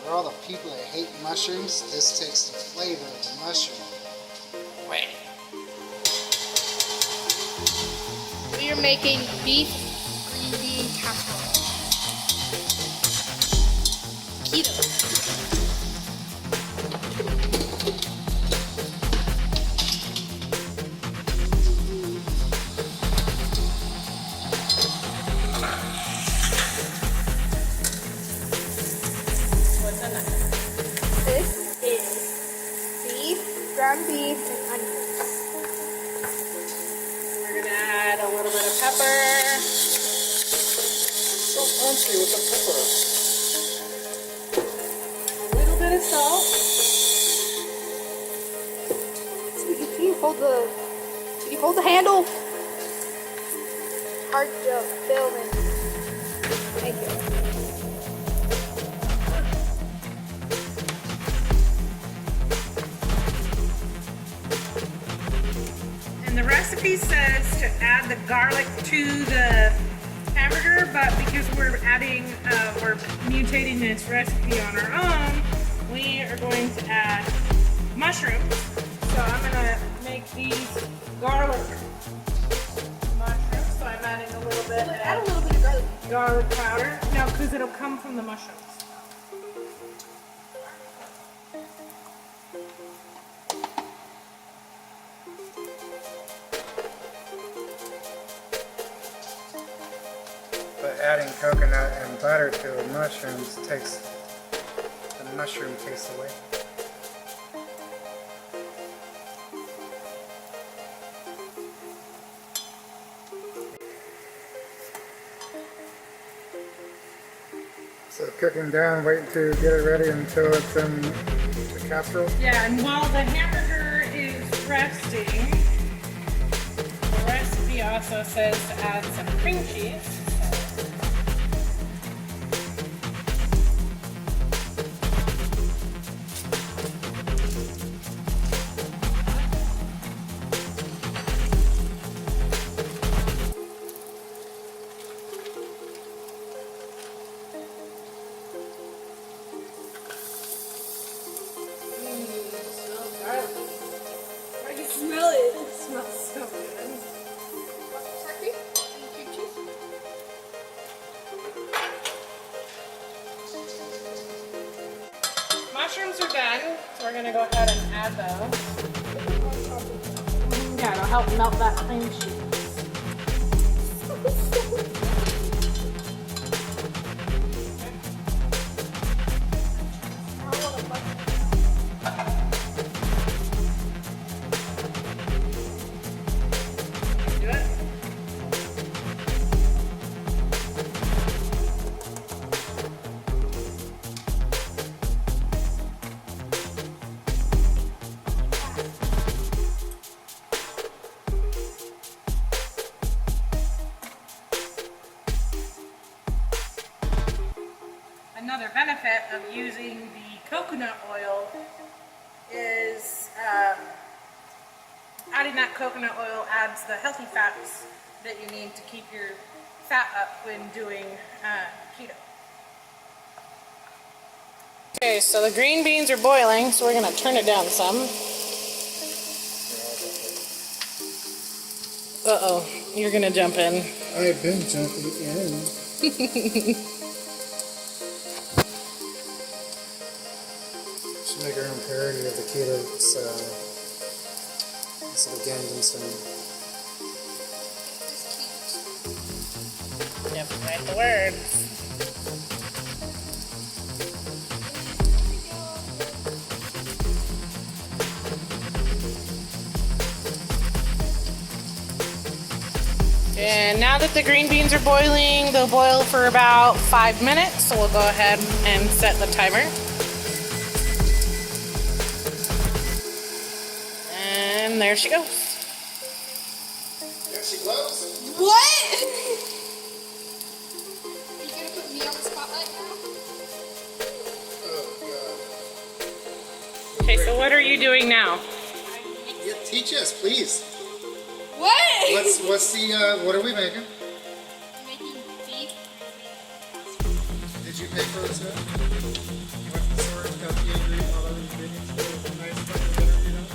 For all the people that hate mushrooms, this takes the flavor of the mushroom. Right. We are making beef green bean casserole. Keto. What's in it? This is beef, ground beef, and onions. We're gonna add a little bit of pepper. So fancy with the A little bit of salt. Sweetie, can you hold the handle? Hard to film and thank you. And the recipe says to add the garlic to the hamburger, but because we're we're mutating this recipe on our own, we are going to add mushrooms. So I'm gonna make these garlic mushrooms. So I'm adding a little bit Add a of little bit of garlic. garlic powder. No, because it'll come from the mushrooms. But adding coconut and butter to the mushrooms takes the mushroom taste away. So cooking down, waiting to get it ready until it's in the casserole. Yeah, and while the hamburger is resting, the recipe also says to add some cream cheese. I can smell it. It smells so good. Turkey? Cream cheese? Mushrooms are done, so we're gonna go ahead and add those. Yeah, it'll help melt that cream cheese. Do it. Another benefit of using the coconut oil is adding that coconut oil adds the healthy fats that you need to keep your fat up when doing keto. Okay, so the green beans are boiling, so we're going to turn it down some. Uh-oh, you're going to jump in. I've been jumping in. Should make our own parody of the keto instead of Gangnam Style. Yep, write the word. And now that the green beans are boiling, they'll boil for about 5 minutes. So we'll go ahead and set the timer. And there she goes. There she goes. What? Are you gonna put me on the spotlight now? Oh, Okay, so what are you doing now? God. Yeah, teach us, please. What? What's the, what are we making? Making beef. Did you pay for this stuff? You went to the store and got the ingredients, all those ingredients for a nice fucking dinner, you know?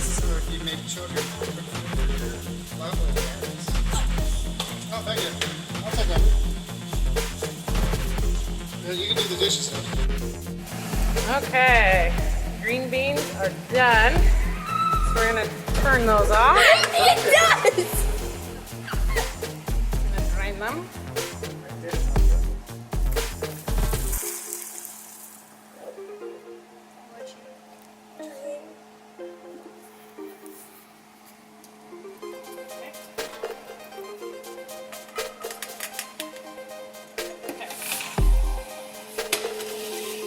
So if you make children cook food for your lovely parents. Oh, thank you. I'll take that. Yeah, you can do the dishes now. Okay, green beans are done. So we're gonna turn those off. It does! I'm gonna drain them.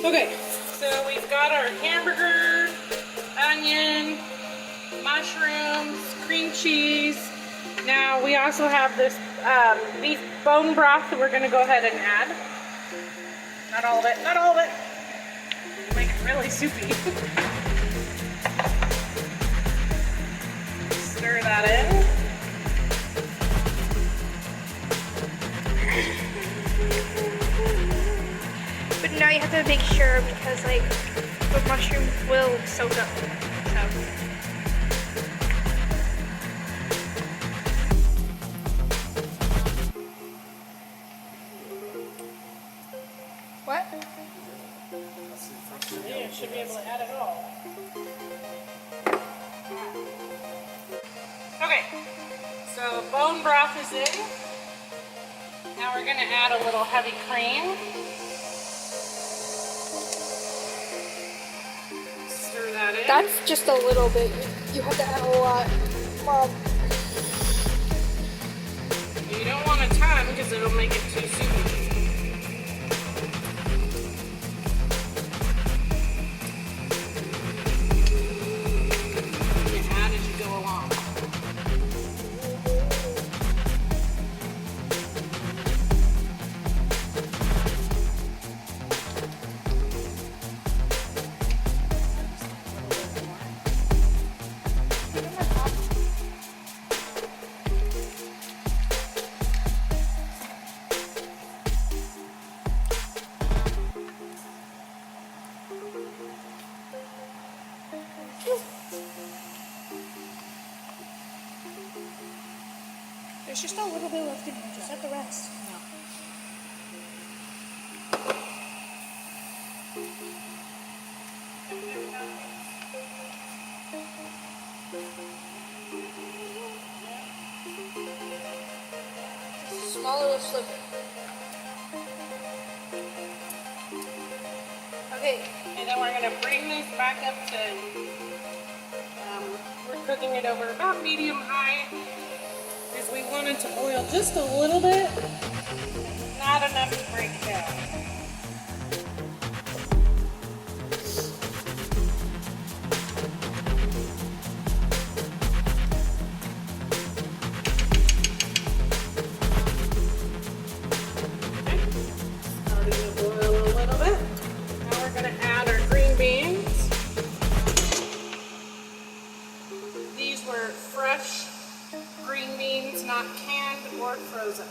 Okay, so we've got our hamburger, onion, mushrooms, cream cheese. Now we also have this beef bone broth that we're gonna go ahead and add. Not all of it, not all of it. Make it really soupy. Stir that in. But now you have to make sure because like the mushroom will soak up. So. What? Yeah, you should be able to add it all. Okay, so bone broth is in. Now we're gonna add a little heavy cream. Stir that in. That's just a little bit. You have to add a lot. Mom. You don't want a ton because it'll make it too soupy. You add as you go along. There's just a little bit left in here. Just add the rest. Small little sliver. Okay. And then we're gonna bring this back up to, we're cooking it over about medium high. Because we want it to boil just a little bit, not enough to break down. Okay, starting to boil a little bit. Now we're going to add our green beans. These were fresh green beans, not canned or frozen.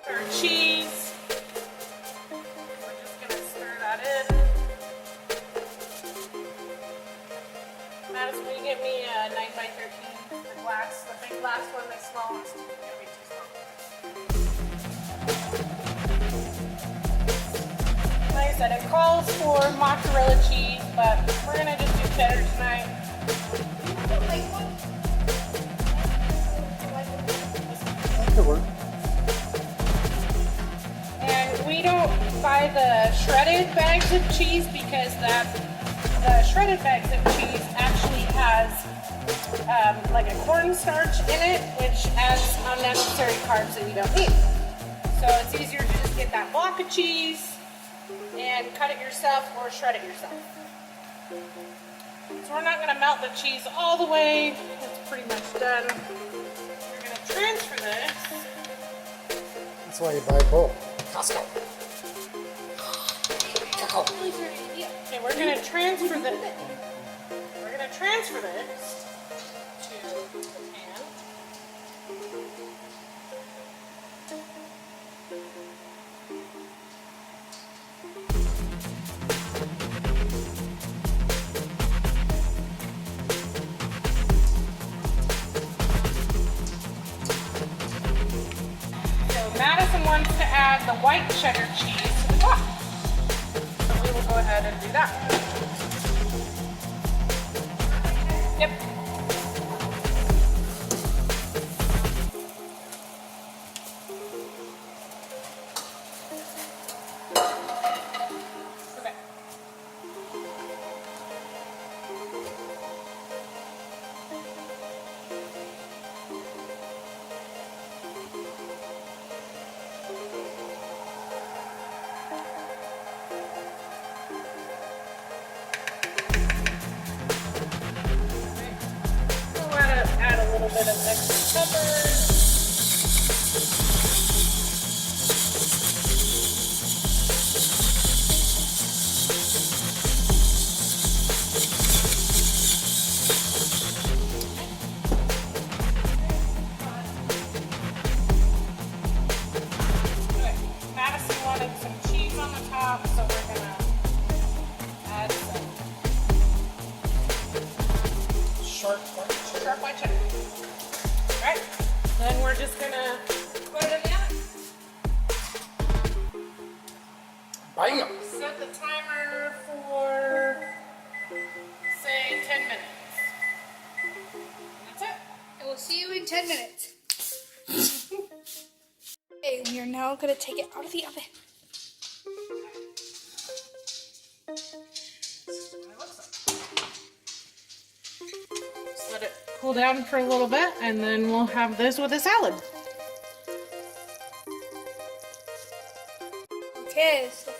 Our cheese. We're just gonna stir that in. Madison, will you get me a 9x13? The glass, the big glass one, the small one's gonna be too small. Like I said, it calls for mozzarella cheese, but we're gonna just do cheddar tonight. And we don't buy the shredded bags of cheese because the shredded bags of cheese actually has like a cornstarch in it, which adds unnecessary carbs that you don't need. So it's easier to just get that block of cheese and cut it yourself or shred it yourself. So we're not going to melt the cheese all the way. It's pretty much done. We're going to transfer this. That's why you buy bulk. Costco. Okay, we're going to transfer this. We're going to transfer this to the pan. add the white cheddar cheese to the top. So we will go ahead and do that. Yep. Okay. We'll add a little bit of extra pepper. Okay. Madison wanted some cheese on the top, so we're gonna add some sharp white cheddar. Alright, then we're just gonna put it in the oven. Bam! Set the timer for, say, 10 minutes. And that's it. And we'll see you in 10 minutes. Okay, we are now going to take it out of the oven. This is what it looks like. Just let it cool down for a little bit, and then we'll have this with a salad. Okay, so